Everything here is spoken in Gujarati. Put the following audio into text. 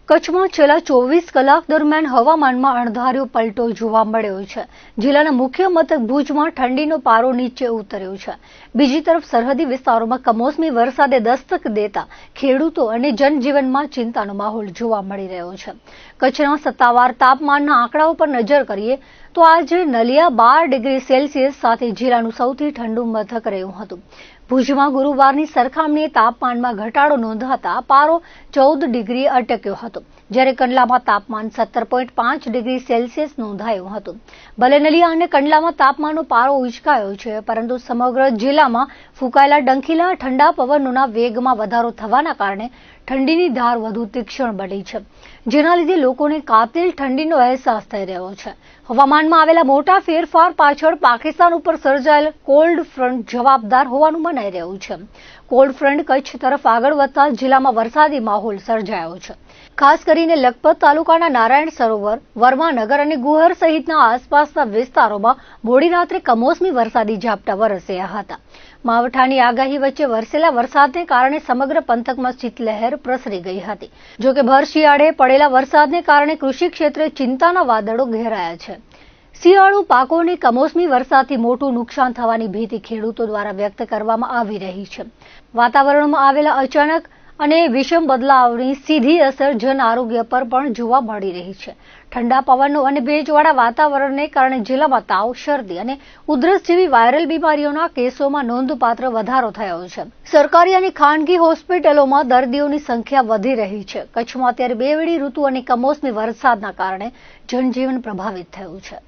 કચ્છમાં છેલ્લા 24 કલાક દરમિયાન હવામાનમાં અણધાર્યો પલટો જોવા મળ્યો છે। જિલ્લાના મુખ્ય મથક ભુજમાં ઠંડીનો પારો નીચે ઉતર્યો છે। બીજી તરફ સરહદી વિસ્તારોમાં કમોસમી વરસાદે દસ્તક દેતા ખેડૂતો અને જનજીવનમાં ચિંતાનો માહોલ જોવા મળી રહ્યો છે। કચ્છના સત્તાવાર તાપમાનના આંકડાઓ પર નજર કરીએ તો આજે નલિયા 12 ડિગ્રી સેલ્સિયસ સાથે જિલ્લાનું સૌથી ઠંડુ મથક રહ્યું હતું। ભુજમાં ગુરુવારની સરખામણીએ તાપમાનમાં ઘટાડો નોંધાતા પારો 14 ડિગ્રી અટક્યો હતો, જ્યારે કંડલામાં તાપમાન 17.5 ડિગ્રી સેલ્સિયસ નોંધાયું હતું। ભલે નલિયા અને કંડલામાં તાપમાનનો પારો ઉંચકાયો છે, પરંતુ સમગ્ર જિલ્લામાં ફૂંકાયેલા ડંખીલા ઠંડા પવનોના વેગમાં વધારો થવાના કારણે ઠંડીની ધાર વધુ તીક્ષ્ણ બની છે, જેના લીધે લોકોને કાતિલ ઠંડીનો અહેસાસ થઈ રહ્યો છે। હવામાનમાં આવેલા મોટા ફેરફાર પાછળ પાકિસ્તાન ઉપર સર્જાયેલ કોલ્ડ ફ્રન્ટ જવાબદાર હોવાનું મનાઈ રહ્યું છે। કોલ્ડ ફ્રન્ટ કચ્છ તરફ આગળ વધતા જિલ્લામાં વરસાદી માહોલ સર્જાયો છે। ખાસ કરીને લખપત તાલુકાના નારાયણ સરોવર, વર્માનગર અને ગુહર સહિતના આસપાસના વિસ્તારોમાં મોડી રાત્રે કમોસમી વરસાદી ઝાપટા વરસ્યા હતા। માવઠાની આગાહી વચ્ચે વરસેલા વરસાદને કારણે સમગ્ર પંથકમાં શીતલહેર પ્રસરી ગઈ હતી। જો કે ભર શિયાળે પડેલા વરસાદને કારણે કૃષિ ક્ષેત્રે ચિંતાના વાદળો ઘેરાયા છે। શિયાળુ પાકોને કમોસમી વરસાદથી મોટું નુકસાન થવાની ભીતિ ખેડૂતો દ્વારા વ્યક્ત કરવામાં આવી રહી છે। વાતાવરણમાં આવેલા અચાનક અને વિષમ બદલાવની સીધી અસર જન આરોગ્ય પર પણ જોવા મળી રહી છે। ઠંડા પવનો અને ભેજવાળા વાતાવરણને કારણે જિલ્લામાં તાવ, શરદી અને ઉધરસ જેવી વાયરલ બીમારીઓના કેસોમાં નોંધપાત્ર વધારો થયો છે। સરકારી અને ખાનગી હોસ્પિટલોમાં દર્દીઓની સંખ્યા વધી રહી છે। કચ્છમાં અત્યારે બેવડી ઋતુ અને કમોસમી વરસાદના કારણે જનજીવન પ્રભાવિત થયું છે।